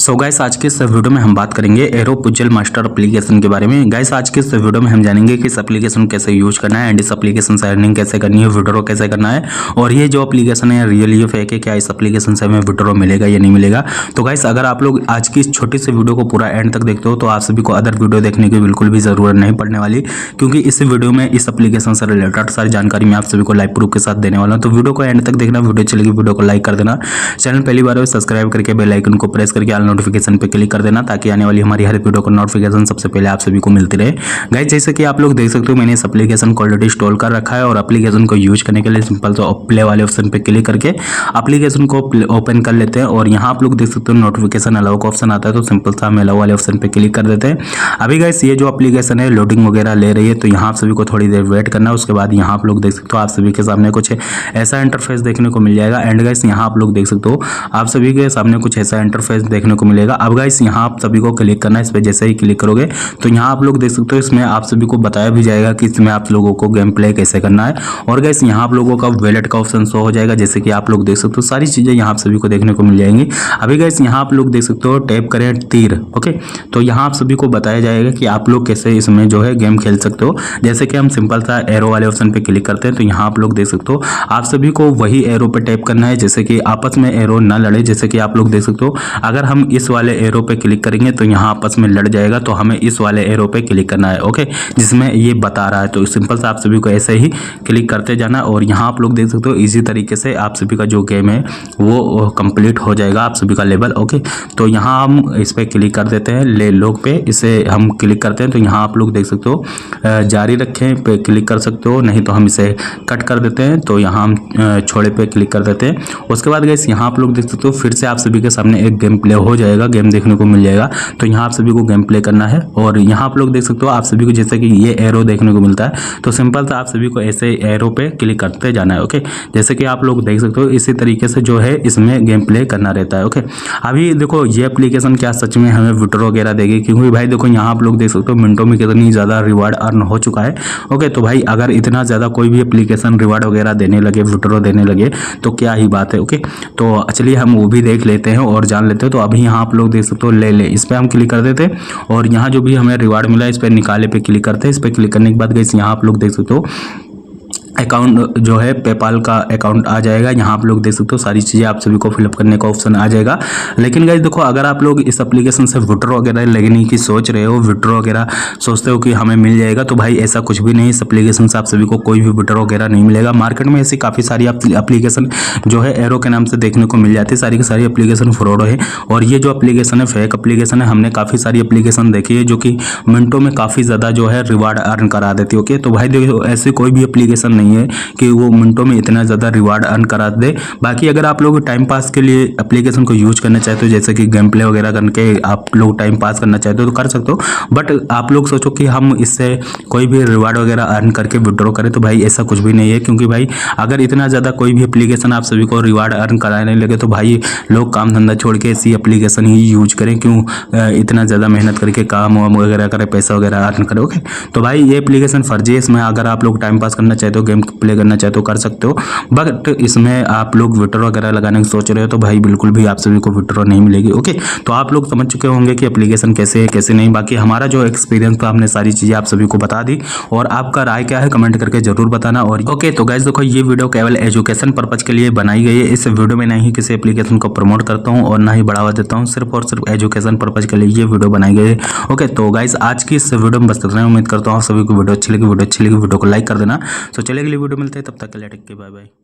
So guys आज के इस वीडियो में हम बात करेंगे एरो पुजल मास्टर एप्लीकेशन के बारे में। गाइस आज के इस वीडियो में हम जानेंगे कि इस एप्लीकेशन कैसे यूज करना है एंड इस एप्लीकेशन से अर्निंग कैसे करनी है, विड्रॉ कैसे करना है और ये जो एप्लीकेशन है रियल या फेक है, क्या इस एप्लीकेशन से हमें विड्रॉ मिलेगा या नहीं मिलेगा। तो गाइस अगर आप लोग आज की इस छोटी सी वीडियो को पूरा एंड तक देखते हो तो आप सभी को अदर वीडियो देखने की बिल्कुल भी जरूरत नहीं पड़ने वाली, क्योंकि इस वीडियो में इस एप्लीकेशन से रिलेटेड सारी जानकारी मैं आप सभी को लाइव प्रूफ के साथ देने वाला हूँ। तो वीडियो को एंड तक देखना, वीडियो चलेगी वीडियो को लाइक कर देना, चैनल पहली बार सब्सक्राइब करके बेल आइकन को प्रेस करके ऑल नोटिफिकेशन पे क्लिक कर देना ताकि आने वाली हमारी हर वीडियो का नोटिफिकेशन सबसे पहले आप सभी को मिलती रहे। गाइस जैसे कि आप लोग देख सकते हो मैंने इस एप्लीकेशन को ऑलरेडी इंस्टॉल कर रखा है और एप्लीकेशन को यूज करने के लिए सिंपल तो प्ले वाले ऑप्शन पे क्लिक करके एप्लीकेशन को ओपन कर लेते हैं और यहाँ आप लोग देख सकते हो नोटिफिकेशन अलाउ का ऑप्शन आता है, तो सिंपल सा हम अलाउ वाले ऑप्शन पे क्लिक कर देते हैं। अभी गाइस ये जो एप्लीकेशन है लोडिंग वगैरह ले रही है, तो यहाँ आप सभी को थोड़ी देर वेट करना है। उसके बाद यहाँ आप लोग देख सकते हो आप सभी के सामने कुछ ऐसा इंटरफेस देखने को मिल जाएगा। एंड गाइस यहाँ आप लोग देख सकते हो आप सभी के सामने कुछ ऐसा इंटरफेस देखने को मिलेगा। अब गाइस यहाँ आप सभी को क्लिक करना है, इस पर जैसे ही क्लिक करोगे तो यहाँ आप लोग देख सकते हो इसमें आप सभी को बताया भी जाएगा कि इसमें आप लोगों को गेम प्ले कैसे करना है। और गाइस यहाँ आप लोगों का वैलेट का ऑप्शन शो हो जाएगा, जैसे कि आप लोग देख सकते हो सारी चीजें यहाँ आप सभी को देखने को मिल जाएंगी। अभी गाइस यहाँ आप लोग देख सकते हो टैप करें तीर, ओके, तो यहाँ आप सभी को बताया जाएगा कि आप लोग कैसे इसमें जो है गेम खेल सकते हो। जैसे कि हम सिंपल सा एरो वाले ऑप्शन पे क्लिक करते हैं तो यहाँ आप लोग देख सकते हो आप सभी को वही एरो पे टैप करना है, जैसे कि आपस में एरो ना लड़े। जैसे कि आप लोग देख सकते हो अगर हम इस वाले एरो पे क्लिक करेंगे तो यहाँ आपस में लड़ जाएगा, तो हमें इस वाले एरो पे क्लिक करना है, ओके, जिसमें ये बता रहा है। तो सिंपल से आप सभी को ऐसे ही क्लिक करते जाना और यहाँ आप लोग देख सकते हो इजी तरीके से आप सभी का जो गेम है वो कंप्लीट हो जाएगा, आप सभी का लेवल, ओके। तो यहाँ हम इस पे क्लिक कर देते हैं, ले लोग पे इसे हम क्लिक करते हैं तो यहाँ आप लोग देख सकते हो जारी रखें पे क्लिक कर सकते हो, नहीं तो हम इसे कट कर देते हैं। तो यहाँ हम छोड़े पे क्लिक कर देते हैं। उसके बाद गाइस यहाँ आप लोग देख सकते हो फिर से आप सभी के सामने एक गेम प्ले हो जाएगा, गेम देखने को मिल जाएगा। तो यहाँ आप सभी को गेम प्ले करना है और यहाँ आप लोग देख सकते हो आप सभी को जैसे कि ये एरो देखने को मिलता है, तो सिंपल से आप सभी को ऐसे एरो पे क्लिक करते जाना है, ओके। जैसे कि आप लोग देख सकते हो इसी तरीके से जो है इसमें गेम प्ले करना रहता है, ओके। अभी देखो ये एप्लीकेशन क्या सच में हमें विड्रॉ वगैरह देगी, क्योंकि भाई देखो यहाँ आप लोग देख सकते हो मिनटों में कितनी ज़्यादा रिवार्ड अर्न हो चुका है, ओके। तो भाई अगर इतना ज़्यादा कोई भी एप्लीकेशन रिवार्ड वगैरह देने लगे, विड्रॉ देने लगे, तो क्या ही बात है, ओके। तो चलिए हम वो भी देख लेते हैं और जान लेते हैं। तो अभी यहाँ आप लोग देख सकते हो ले इस पर हम क्लिक कर देते हैं और यहाँ जो भी हमें रिवार्ड मिला इस पर निकाले पे क्लिक करते हैं। इस पर क्लिक करने के बाद गाइस यहाँ आप लोग देख सकते हो अकाउंट जो है पेपाल का अकाउंट आ जाएगा। यहाँ आप लोग देख सकते हो सारी चीज़ें आप सभी को फिलअप करने का ऑप्शन आ जाएगा। लेकिन गाइस देखो अगर आप लोग इस एप्लीकेशन से विड्रॉ वगैरह लेने की सोच रहे हो, विड्रॉ वगैरह सोचते हो कि हमें मिल जाएगा, तो भाई ऐसा कुछ भी नहीं। इस एप्लीकेशन से आप सभी को कोई भी विड्रॉ वगैरह नहीं मिलेगा। मार्केट में ऐसी काफ़ी सारी एप्लीकेशन जो है एरो के नाम से देखने को मिल जाती है, सारी की सारी एप्लीकेशन फ्रॉड है और ये जो एप्लीकेशन है फेक एप्लीकेशन है। हमने काफ़ी सारी एप्लीकेशन देखी है जो कि मिनटों में काफ़ी ज़्यादा जो है रिवार्ड अर्न करा देती है, ओके। तो भाई देखो ऐसी कोई भी एप्लीकेशन नहीं है कि वो मिनटों में इतना ज़्यादा रिवार्ड अर्न करा दे। बाकी अगर आप लोग टाइम पास के लिए एप्लीकेशन को यूज करना चाहते हो, जैसे कि गेम प्ले वगैरह करके आप लोग टाइम पास करना चाहते हो तो कर सकते हो, बट आप लोग सोचो कि हम इससे कोई भी रिवार्ड वगैरह अर्न करके विड्रॉ करें, तो भाई ऐसा कुछ भी नहीं है। क्योंकि भाई अगर इतना ज़्यादा कोई भी एप्लीकेशन आप सभी को रिवार्ड अर्न कराने लगे तो भाई लोग काम धंधा छोड़ के ऐसी एप्लीकेशन ही यूज करें, क्यों इतना ज़्यादा मेहनत करके काम वाम वगैरह करें, पैसा वगैरह अर्न करें, ओके। तो भाई ये एप्लीकेशन फर्जी है। इसमें अगर आप लोग टाइम पास करना चाहते हो, गेम प्ले करना चाहते हो कर सकते हो, बट इसमें आप लोग विड्रॉ वगैरह लगाने की सोच रहे हो तो भाई बिल्कुल भी आप सभी को विड्रॉ नहीं मिलेगी, ओके। तो आप लोग समझ चुके होंगे कि एप्लीकेशन कैसे है कैसे नहीं। बाकी हमारा जो एक्सपीरियंस था हमने सारी चीज़ें आप सभी को बता दी और आपका राय क्या है कमेंट करके जरूर बताना। और ओके तो गाइस देखो ये वीडियो केवल एजुकेशन पर्पज के लिए बनाई गई है। इस वीडियो में ना ही किसी एप्लीकेशन को प्रमोट करता हूँ और ना ही बढ़ावा देता हूँ, सिर्फ और सिर्फ एजुकेशन पर्पज के लिए ये वीडियो बनाई गई है, ओके। तो गाइस आज की इस वीडियो में बस इतना, उम्मीद करता हूँ सभी को वीडियो अच्छी लगी। वीडियो को लाइक कर देना। तो चलिए अगली वीडियो मिलते हैं, तब तक के लिए टेक केयर, बाय बाय।